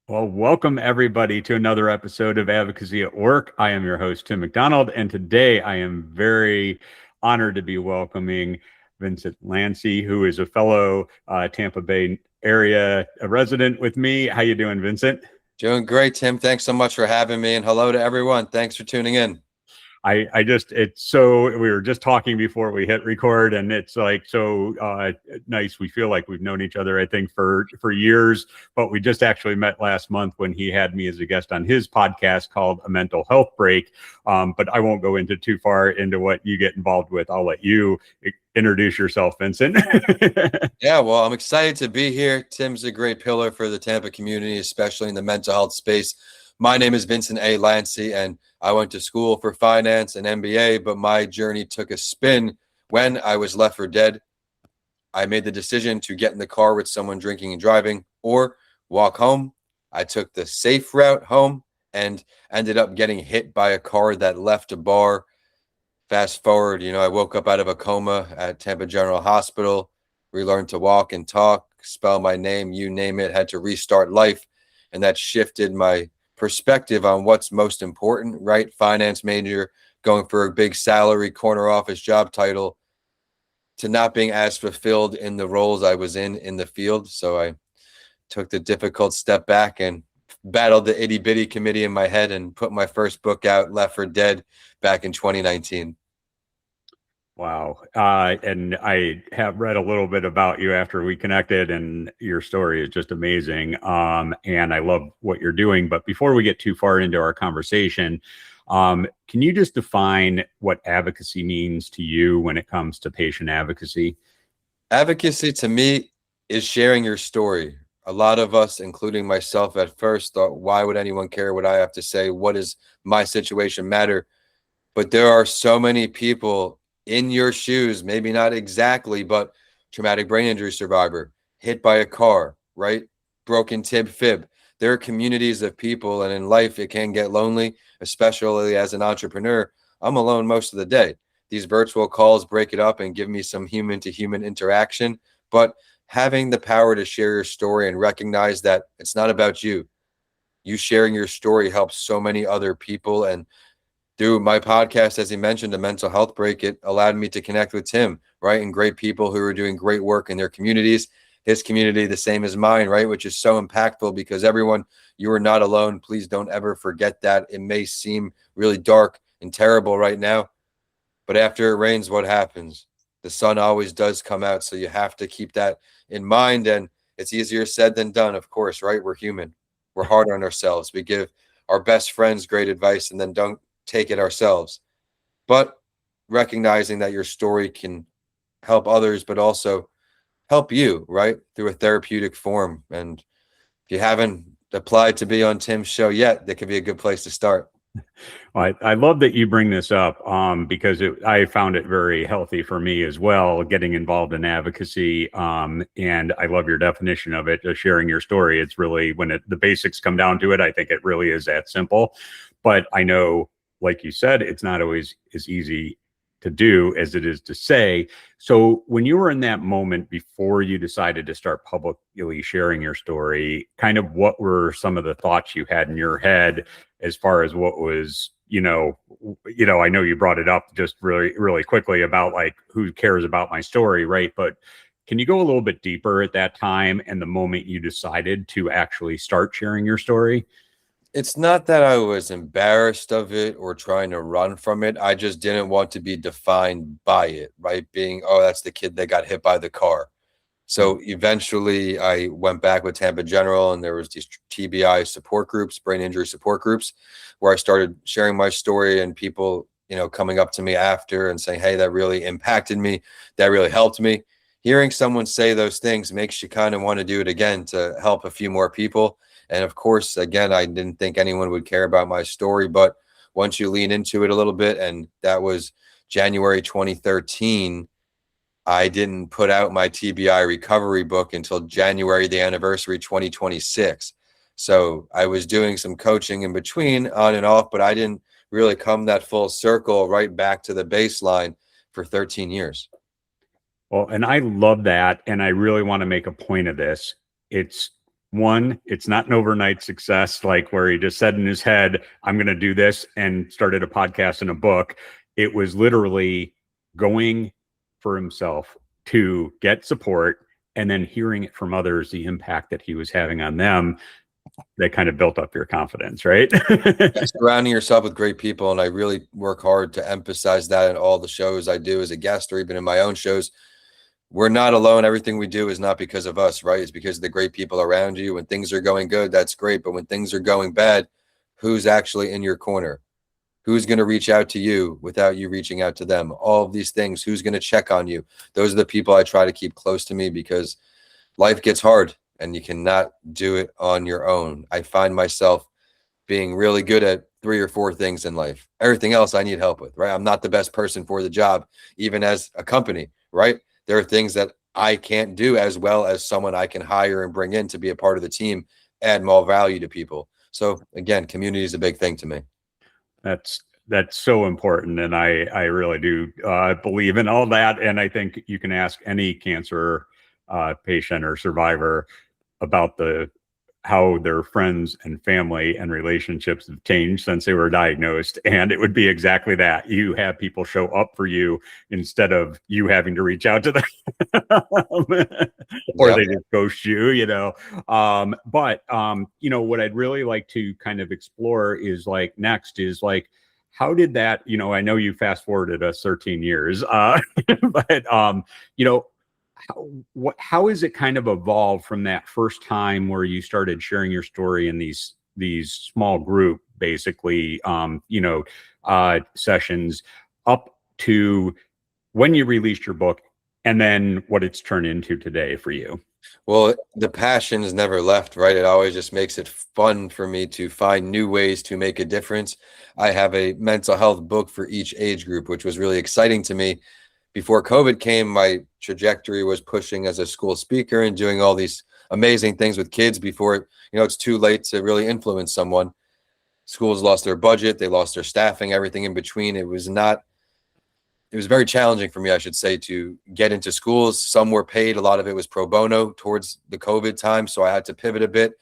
Well, welcome everybody to another episode of Advocacy at Work. I am your host, Tim McDonald, and today I am very honored to be welcoming Vincent Lanci, who is a fellow Tampa Bay area resident with me. How you doing, Vincent? Doing great, Tim. Thanks so much for having me, and hello to everyone. Thanks for tuning in. It's so, we were just talking before we hit record, and it's like so nice. We feel like we've known each other, I think, for years, but we just actually met last month when he had me as a guest on his podcast called A Mental Health Break. But I won't go into too far into what you get involved with. I'll let you introduce yourself, Vincent. Yeah, well, I'm excited to be here. Tim's a great pillar for the Tampa community, especially in the mental health space. My name is Vincent A. Lanci, and I went to school for finance and MBA, but my journey took a spin when I was left for dead. I made the decision to get in the car with someone drinking and driving or walk home. I took the safe route home and ended up getting hit by a car that left a bar. Fast forward, I woke up out of a coma at Tampa General Hospital, relearned to walk and talk, spell my name, you name it, had to restart life. And that shifted my perspective on what's most important, right? Finance major, going for a big salary, corner office job title, to not being as fulfilled in the roles I was in the field. So I took the difficult step back and battled the itty bitty committee in my head and put my first book out, Left for Dead, back in 2019. Wow. And I have read a little bit about you after we connected, and your story is just amazing. And I love what you're doing. But before we get too far into our conversation, can you just define what advocacy means to you when it comes to patient advocacy? Advocacy to me is sharing your story. A lot of us, including myself at first, thought, why would anyone care what I have to say? What does my situation matter? But there are so many people in your shoes, maybe not exactly, but traumatic brain injury survivor, hit by a car, right? Broken tib fib. There are communities of people, and in life, it can get lonely, especially as an entrepreneur. I'm alone most of the day. These virtual calls break it up and give me some human to human interaction. But having the power to share your story and recognize that it's not about you. You sharing your story helps so many other people. And through my podcast, as he mentioned, a mental health break, it allowed me to connect with Tim, right? And great people who are doing great work in their communities. His community, the same as mine, right? Which is so impactful because everyone, you are not alone. Please don't ever forget that. It may seem really dark and terrible right now, but after it rains, what happens? The sun always does come out. So you have to keep that in mind. And it's easier said than done, of course, right? We're human. We're hard on ourselves. We give our best friends great advice and then don't take it ourselves. But recognizing that your story can help others, but also help you, right? Through a therapeutic form. And if you haven't applied to be on Tim's show yet, that could be a good place to start. Well, I love that you bring this up because I found it very healthy for me as well, getting involved in advocacy. And I love your definition of it, just sharing your story. It's really, when the basics come down to it, I think it really is that simple. But I know, like you said, it's not always as easy to do as it is to say. So when you were in that moment before you decided to start publicly sharing your story, kind of what were some of the thoughts you had in your head as far as what was, I know you brought it up just really, really quickly about like, who cares about my story, right? But can you go a little bit deeper at that time and the moment you decided to actually start sharing your story? It's not that I was embarrassed of it or trying to run from it. I just didn't want to be defined by it, right? Being, oh, that's the kid that got hit by the car. So eventually I went back with Tampa General, and there was these TBI support groups, brain injury support groups, where I started sharing my story, and people, coming up to me after and saying, hey, that really impacted me. That really helped me. Hearing someone say those things makes you kind of want to do it again to help a few more people. And of course, again, I didn't think anyone would care about my story, but once you lean into it a little bit, and that was January 2013, I didn't put out my TBI recovery book until January, the anniversary, 2026. So I was doing some coaching in between, on and off, but I didn't really come that full circle right back to the baseline for 13 years. Well, and I love that. And I really want to make a point of this. It's One, it's not an overnight success, like where he just said in his head, I'm going to do this and started a podcast and a book. It was literally going for himself to get support and then hearing it from others, the impact that he was having on them. That kind of built up your confidence, right? Surrounding yourself with great people. And I really work hard to emphasize that in all the shows I do as a guest or even in my own shows. We're not alone. Everything we do is not because of us, right? It's because of the great people around you. When things are going good, that's great. But when things are going bad, who's actually in your corner? Who's going to reach out to you without you reaching out to them? All of these things, who's going to check on you? Those are the people I try to keep close to me because life gets hard and you cannot do it on your own. I find myself being really good at 3 or 4 things in life. Everything else I need help with, right? I'm not the best person for the job, even as a company, right? There are things that I can't do as well as someone I can hire and bring in to be a part of the team, add more value to people. So again, community is a big thing to me. That's so important, and I really do believe in all that. And I think you can ask any cancer patient or survivor about how their friends and family and relationships have changed since they were diagnosed, and it would be exactly that. You have people show up for you instead of you having to reach out to them. Or Yep. they just ghost you, but what I'd really like to kind of explore is like next is like, how did that, I know you fast forwarded us 13 years, but how is it kind of evolved from that first time where you started sharing your story in these small group, basically, sessions, up to when you released your book, and then what it's turned into today for you? Well, the passion has never left, right? It always just makes it fun for me to find new ways to make a difference. I have a mental health book for each age group, which was really exciting to me. Before COVID came, my trajectory was pushing as a school speaker and doing all these amazing things with kids before, it's too late to really influence someone. Schools lost their budget, they lost their staffing, everything in between. It was very challenging for me, I should say, to get into schools. Some were paid. A lot of it was pro bono towards the COVID time. So I had to pivot a bit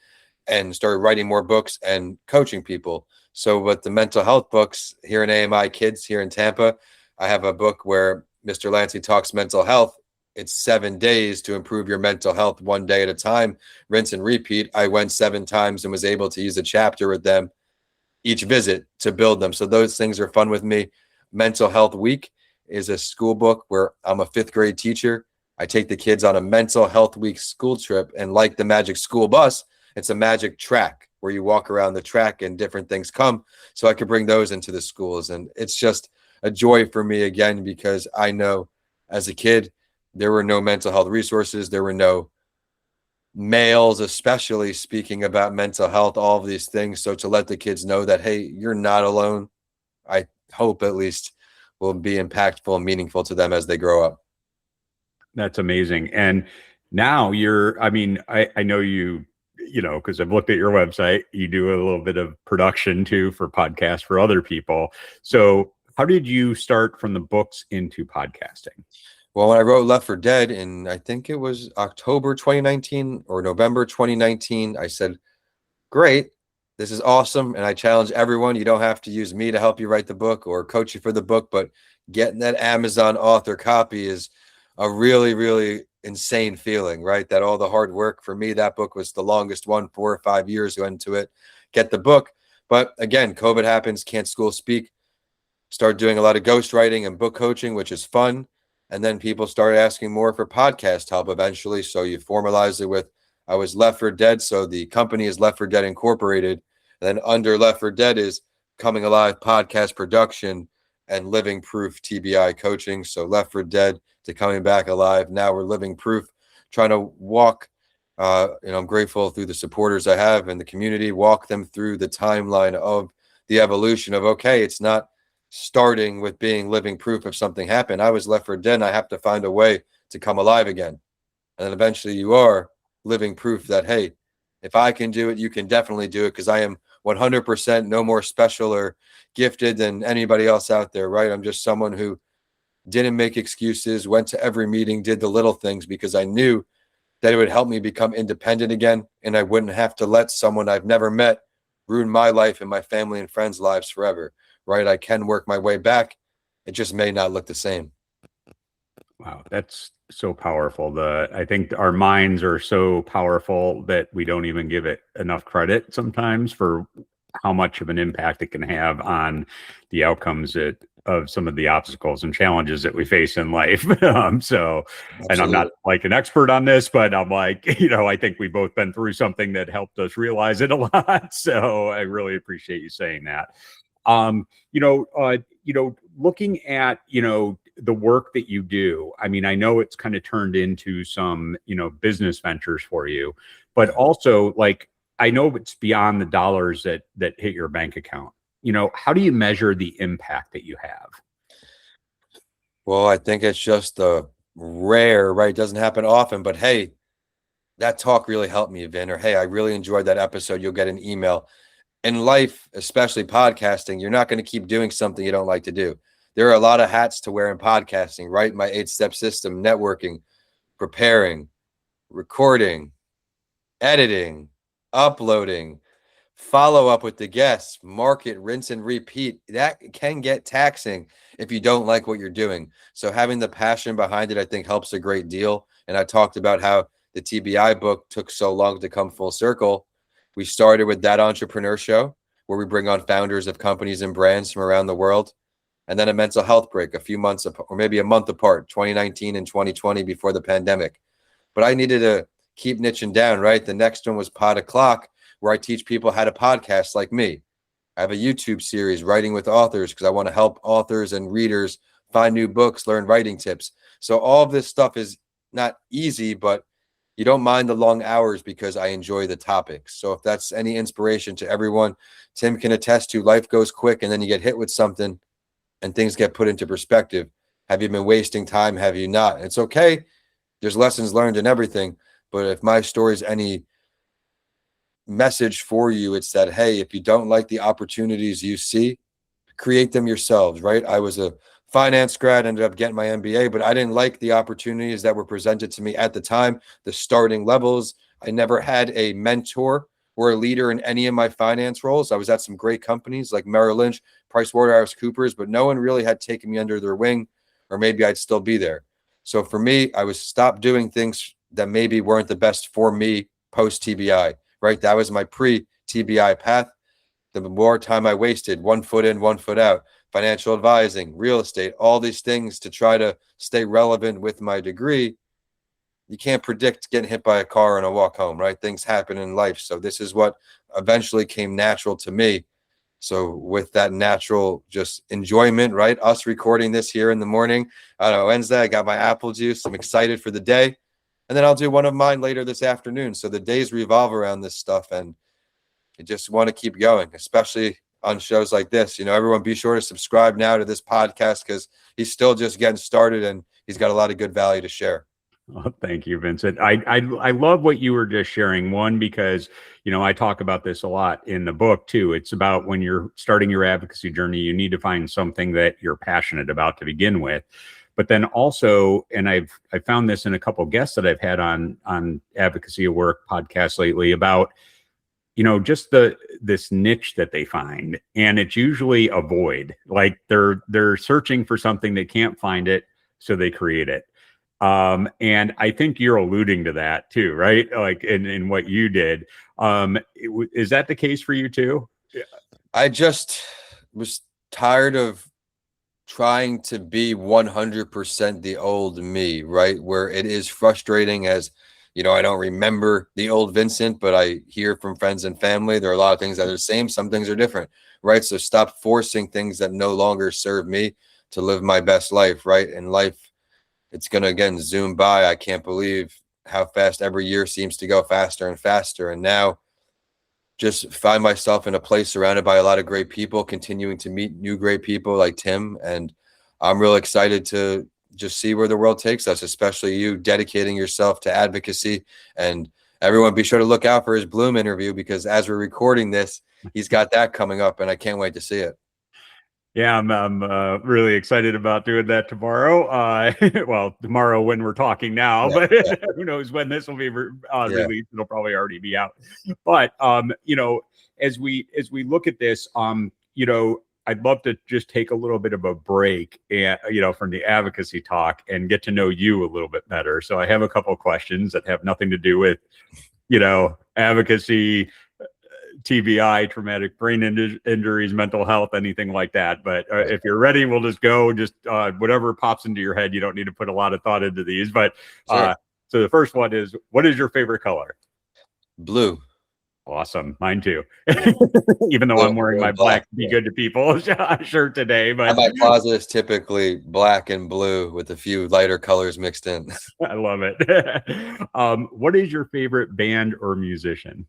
and started writing more books and coaching people. So with the mental health books here in AMI Kids here in Tampa, I have a book where Mr. Lanci talks mental health. It's 7 days to improve your mental health, 1 day at a time, rinse and repeat. I went 7 times and was able to use a chapter with them each visit to build them. So those things are fun with me. Mental Health Week is a school book where I'm a 5th grade teacher. I take the kids on a mental health week school trip, and like the magic school bus, it's a magic track where you walk around the track and different things come. So I could bring those into the schools. And it's just a joy for me again, because I know as a kid, there were no mental health resources. There were no males, especially speaking about mental health, all of these things. So to let the kids know that, hey, you're not alone, I hope at least will be impactful and meaningful to them as they grow up. That's amazing. And now I know you, because I've looked at your website, you do a little bit of production too for podcasts for other people. So how did you start from the books into podcasting? Well, when I wrote Left for Dead in, I think it was October 2019 or November 2019, I said, great, this is awesome. And I challenge everyone, you don't have to use me to help you write the book or coach you for the book, but getting that Amazon author copy is a really, really insane feeling, right? That all the hard work for me, that book was the longest one, 4 or 5 years went into it, get the book. But again, COVID happens, can't school speak, start doing a lot of ghostwriting and book coaching, which is fun. And then people started asking more for podcast help eventually. So you formalize it with, I was Left for Dead. So the company is Left for Dead Incorporated. And then under Left for Dead is Coming Alive podcast production and Living Proof TBI coaching. So Left for Dead to Coming Back Alive. Now we're Living Proof, trying to walk. I'm grateful through the supporters I have in the community, walk them through the timeline of the evolution of, okay, it's not starting with being living proof if something happened. I was left for dead and I have to find a way to come alive again. And then eventually you are living proof that, hey, if I can do it, you can definitely do it, because I am 100% no more special or gifted than anybody else out there, right? I'm just someone who didn't make excuses, went to every meeting, did the little things, because I knew that it would help me become independent again, and I wouldn't have to let someone I've never met ruin my life and my family and friends' lives forever, right? I can work my way back. It just may not look the same. Wow, that's so powerful. I think our minds are so powerful that we don't even give it enough credit sometimes for how much of an impact it can have on the outcomes of some of the obstacles and challenges that we face in life. And I'm not Absolutely. like an expert on this, but I'm like, I think we've both been through something that helped us realize it a lot. So I really appreciate you saying that. Um, Looking at, the work that you do, I mean, I know it's kind of turned into some, business ventures for you, but Yeah. also like, I know it's beyond the dollars that hit your bank account. How do you measure the impact that you have? Well, I think it's just rare, right? It doesn't happen often, but hey, that talk really helped me, Vin. Or hey, I really enjoyed that episode. You'll get an email. In life, especially podcasting, you're not going to keep doing something you don't like to do. There are a lot of hats to wear in podcasting, right? My 8-step system, networking, preparing, recording, editing, uploading, follow up with the guests, market, rinse and repeat. That can get taxing if you don't like what you're doing. So having the passion behind it, I think, helps a great deal. And I talked about how the TBI book took so long to come full circle. We started with That Entrepreneur Show, where we bring on founders of companies and brands from around the world. And then a mental health break, a few months or maybe a month apart, 2019 and 2020 before the pandemic. But I needed to keep niching down, right? The next one was Pod O'Clock, where I teach people how to podcast like me. I have a YouTube series, Writing with Authors, because I want to help authors and readers find new books, learn writing tips. So all of this stuff is not easy, but you don't mind the long hours because I enjoy the topics. So if that's any inspiration to everyone, Tim can attest to, life goes quick and then you get hit with something and things get put into perspective. Have you been wasting time? Have you not? It's okay. There's lessons learned in everything. But if my story is any message for you, it's that, hey, if you don't like the opportunities you see, create them yourselves, right? I was a finance grad, ended up getting my MBA, but I didn't like the opportunities that were presented to me at the time, the starting levels. I never had a mentor or a leader in any of my finance roles. I was at some great companies like Merrill Lynch, PricewaterhouseCoopers, but no one really had taken me under their wing, or maybe I'd still be there. So for me, I was stopped doing things that maybe weren't the best for me post TBI, right? That was my pre TBI path. The more time I wasted, 1 foot in, 1 foot out, financial advising, real estate, all these things to try to stay relevant with my degree. You can't predict getting hit by a car on a walk home, right? Things happen in life. So this is what eventually came natural to me. So with that natural just enjoyment, right? Us recording this here in the morning on Wednesday, I got my apple juice. I'm excited for the day. And then I'll do one of mine later this afternoon. So the days revolve around this stuff. And you just want to keep going, especially on shows like this. Everyone be sure to subscribe now to this podcast because he's still just getting started and he's got a lot of good value to share. Oh, thank you, Vincent. I love what you were just sharing. One, because I talk about this a lot in the book too. It's about when you're starting your advocacy journey, you need to find something that you're passionate about to begin with. But then also, and I found this in a couple of guests that I've had on Advocacy at Work podcasts lately about just this niche that they find, and it's usually a void. Like they're searching for something, they can't find it, so they create it. And I think you're alluding to that too, right? Like in what you did. Is that the case for you too? I just was tired of trying to be 100% the old me, right? Where it is frustrating as, I don't remember the old Vincent, but I hear from friends and family, there are a lot of things that are the same. Some things are different, right? So stop forcing things that no longer serve me to live my best life, right? In life, it's going to, again, zoom by. I can't believe how fast every year seems to go faster and faster. And now just find myself in a place surrounded by a lot of great people, continuing to meet new great people like Tim. And I'm real excited to just see where the world takes us, especially you dedicating yourself to advocacy. And everyone be sure to look out for his Bloom interview, because as we're recording this, he's got that coming up and I can't wait to see it. Yeah, I'm really excited about doing that tomorrow. Well, tomorrow when we're talking now, Yeah, but yeah, who knows when this will be yeah. released? It'll probably already be out. But as we look at this, I'd love to just take a little bit of a break, and from the advocacy talk and get to know you a little bit better. So I have a couple of questions that have nothing to do with advocacy, TBI, traumatic brain injuries, mental health, anything like that. But Right. if you're ready, we'll just go. Just whatever pops into your head. You don't need to put a lot of thought into these. But Sure. so the first one is, what is your favorite color? Blue. Awesome, mine too. Even though Blue, I'm wearing blue my and black. black "Be Yeah. Good to People" shirt today, And but my closet is typically black and blue with a few lighter colors mixed in. I love it. What is your favorite band or musician?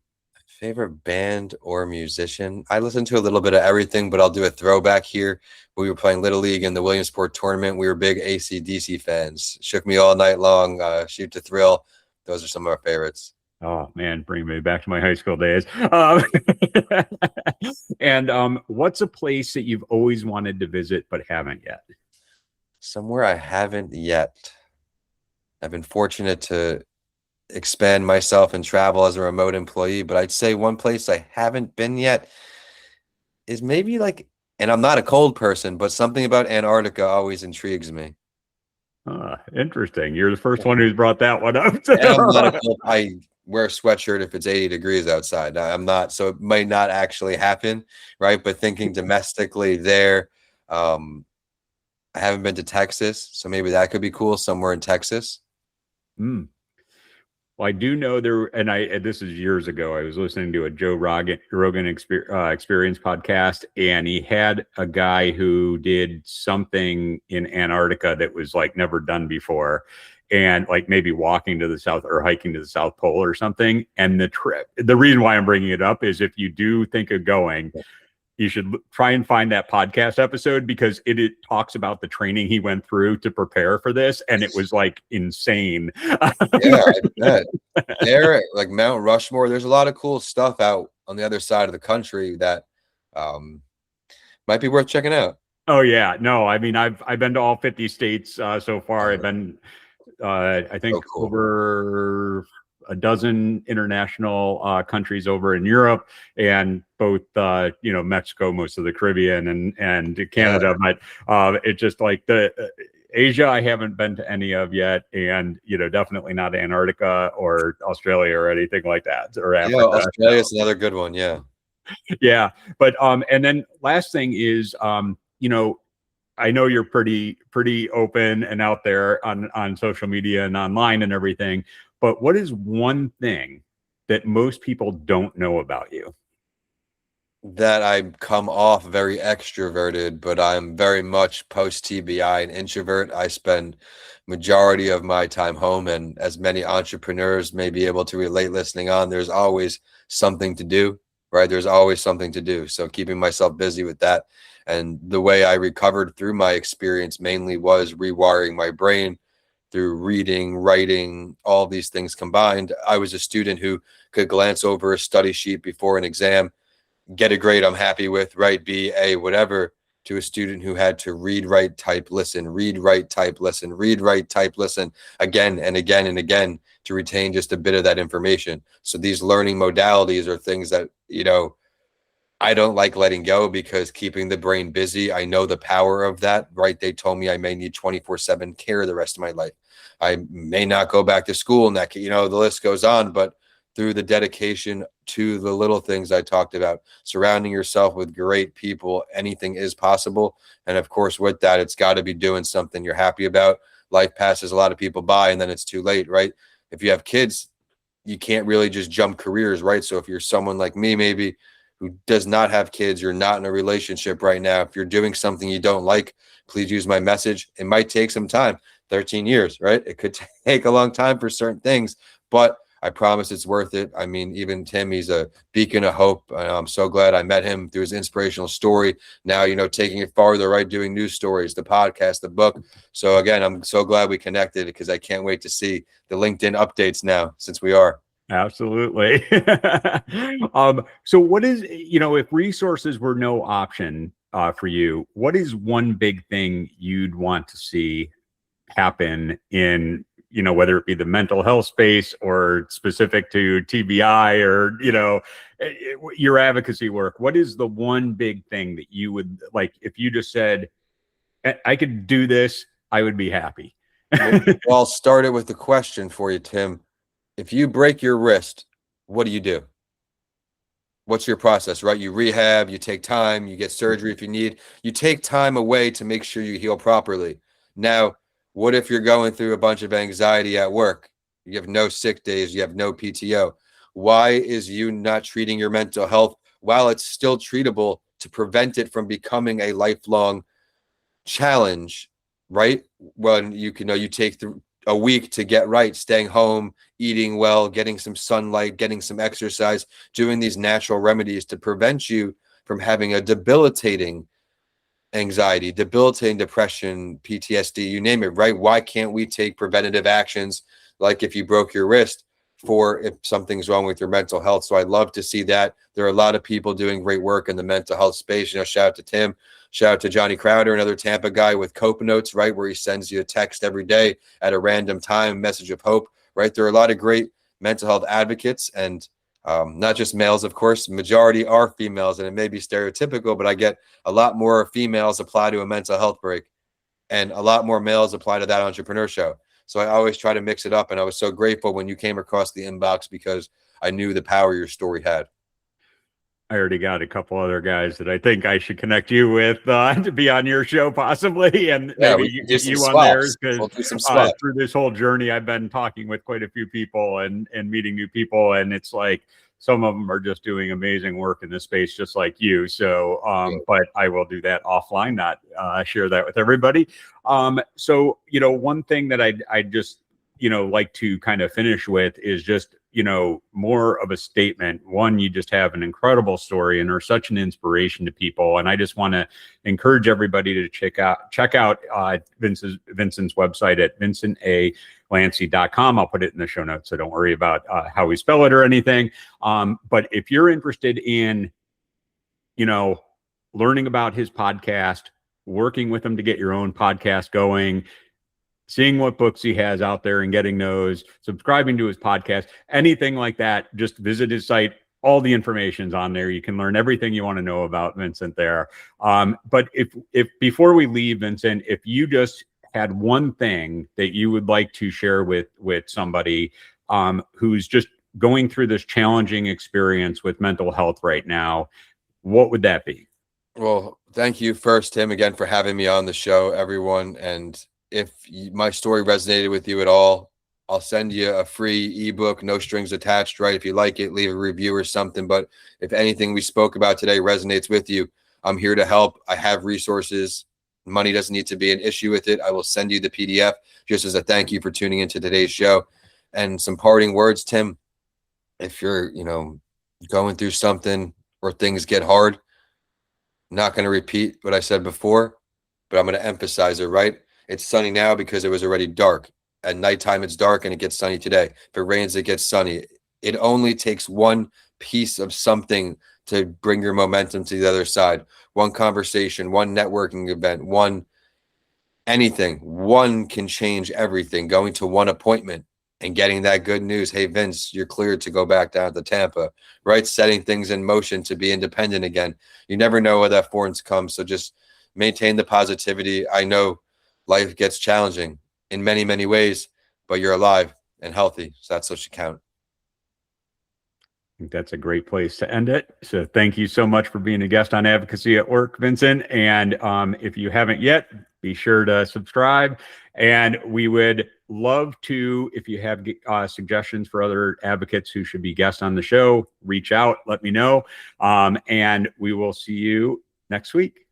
Favorite band or musician? I listen to a little bit of everything, but I'll do a throwback here. We were playing Little League in the Williamsport tournament. We were big AC/DC fans. Shook Me All Night Long, Shoot to Thrill. Those are some of our favorites. Oh man, bring me back to my high school days. And what's a place that you've always wanted to visit but haven't yet? Somewhere I haven't yet. I've been fortunate to expand myself and travel as a remote employee, but I'd say one place I haven't been yet is maybe like, and I'm not a cold person, but something about Antarctica always intrigues me. Interesting. You're the first one who's brought that one up. And I'm not a cold, I wear a sweatshirt if it's 80 degrees outside. I'm not, so it might not actually happen, right? But thinking domestically there, I haven't been to Texas, so maybe that could be cool somewhere in Texas. Hmm. Well, I do know there, and this is years ago. I was listening to a Rogan Experience podcast, and he had a guy who did something in Antarctica that was like never done before, and like maybe walking to the south or hiking to the South Pole or something. And the reason why I'm bringing it up is if you do think of going, you should try and find that podcast episode because it talks about the training he went through to prepare for this, and it was like insane. Yeah, I bet. There, like Mount Rushmore, there's a lot of cool stuff out on the other side of the country that um, might be worth checking out. Oh yeah, no, I mean I've been to all 50 states so far. I've been I So think cool. over a dozen international countries over in Europe, and both Mexico, most of the Caribbean, and Yeah. Canada. But it's just like the Asia I haven't been to any of yet, and definitely not Antarctica or Australia or anything like that, or Yeah, Africa. Australia is another good one. Yeah. Yeah, but and then last thing is I know you're pretty open and out there on social media and online and everything, but what is one thing that most people don't know about you? That I come off very extroverted, but I'm very much post TBI an introvert. I spend majority of my time home, and as many entrepreneurs may be able to relate listening on, there's always something to do, right? There's always something to do. So keeping myself busy with that. And the way I recovered through my experience mainly was rewiring my brain through reading, writing, all these things combined. I was a student who could glance over a study sheet before an exam, get a grade I'm happy with, write B, A, whatever, to a student who had to read, write, type, listen, read, write, type, listen, read, write, type, listen again and again and again to retain just a bit of that information. So these learning modalities are things that, I don't like letting go because keeping the brain busy, I know the power of that, right? They told me I may need 24/7 care the rest of my life. I may not go back to school and that, the list goes on, but through the dedication to the little things I talked about, surrounding yourself with great people, anything is possible. And of course, with that, it's got to be doing something you're happy about. Life passes a lot of people by and then it's too late, right? If you have kids, you can't really just jump careers, right? So if you're someone like me, maybe who does not have kids, you're not in a relationship right now, if you're doing something you don't like, please use my message. It might take some time, 13 years, right? It could take a long time for certain things, but I promise it's worth it. I mean, even Tim, he's a beacon of hope. I'm so glad I met him through his inspirational story. Now, taking it farther, right? Doing news stories, the podcast, the book. So again, I'm so glad we connected because I can't wait to see the LinkedIn updates now since we are. Absolutely. So what is, if resources were no option, for you. What is one big thing you'd want to see happen in, whether it be the mental health space or specific to TBI or, your advocacy work? What is the one big thing that you would like, if you just said, I could do this, I would be happy? Well, I'll start it with the question for you, Tim. If you break your wrist, what do you do? What's your process, right? You rehab, you take time, you get surgery if you need. You take time away to make sure you heal properly. Now, what if you're going through a bunch of anxiety at work? You have no sick days, you have no PTO. Why is you not treating your mental health while it's still treatable to prevent it from becoming a lifelong challenge, right? When you take a week to get right, staying home, eating well, getting some sunlight, getting some exercise, doing these natural remedies to prevent you from having a debilitating anxiety, debilitating depression, PTSD, you name it, right? Why can't we take preventative actions like if you broke your wrist for if something's wrong with your mental health? So I'd love to see that. There are a lot of people doing great work in the mental health space. Shout out to Tim, shout out to Johnny Crowder, another Tampa guy with Cope Notes, right? Where he sends you a text every day at a random time, message of hope, right? There are a lot of great mental health advocates, and not just males, of course. Majority are females, and it may be stereotypical, but I get a lot more females apply to a mental health break and a lot more males apply to that entrepreneur show. So I always try to mix it up. And I was so grateful when you came across the inbox because I knew the power your story had. I already got a couple other guys that I think I should connect you with to be on your show possibly, and maybe you on theirs, because we'll do some swaps. Through this whole journey, I've been talking with quite a few people and meeting new people, and it's like some of them are just doing amazing work in this space, just like you. So, but I will do that offline, not share that with everybody. So, one thing that I just like to kind of finish with is just more of a statement. One, you just have an incredible story and are such an inspiration to people, and I just want to encourage everybody to check out Vincent's website at VincentALanci.com. I'll put it in the show notes, so don't worry about how we spell it or anything. But if you're interested in learning about his podcast, working with him to get your own podcast going, seeing what books he has out there and getting those, subscribing to his podcast, anything like that, just visit his site. All the information's on there. You can learn everything you want to know about Vincent there. But if before we leave, Vincent, if you just had one thing that you would like to share with somebody who's just going through this challenging experience with mental health right now, what would that be? Well, thank you first, Tim, again, for having me on the show, everyone. And if my story resonated with you at all, I'll send you a free ebook, no strings attached, right? If you like it, leave a review or something. But if anything we spoke about today resonates with you, I'm here to help. I have resources. Money doesn't need to be an issue with it. I will send you the PDF just as a thank you for tuning into today's show. And some parting words, Tim, if you're, going through something or things get hard, I'm not going to repeat what I said before, but I'm going to emphasize it, right? It's sunny now because it was already dark. At nighttime, it's dark and it gets sunny today. If it rains, it gets sunny. It only takes one piece of something to bring your momentum to the other side. One conversation, one networking event, one anything. One can change everything. Going to one appointment and getting that good news. Hey, Vince, you're cleared to go back down to Tampa, right? Setting things in motion to be independent again. You never know where that force comes. So just maintain the positivity. I know life gets challenging in many, many ways, but you're alive and healthy. So that's what should count. I think that's a great place to end it. So thank you so much for being a guest on Advocacy at Work, Vincent. And if you haven't yet, be sure to subscribe. And we would love to, if you have suggestions for other advocates who should be guests on the show, reach out, let me know. And we will see you next week.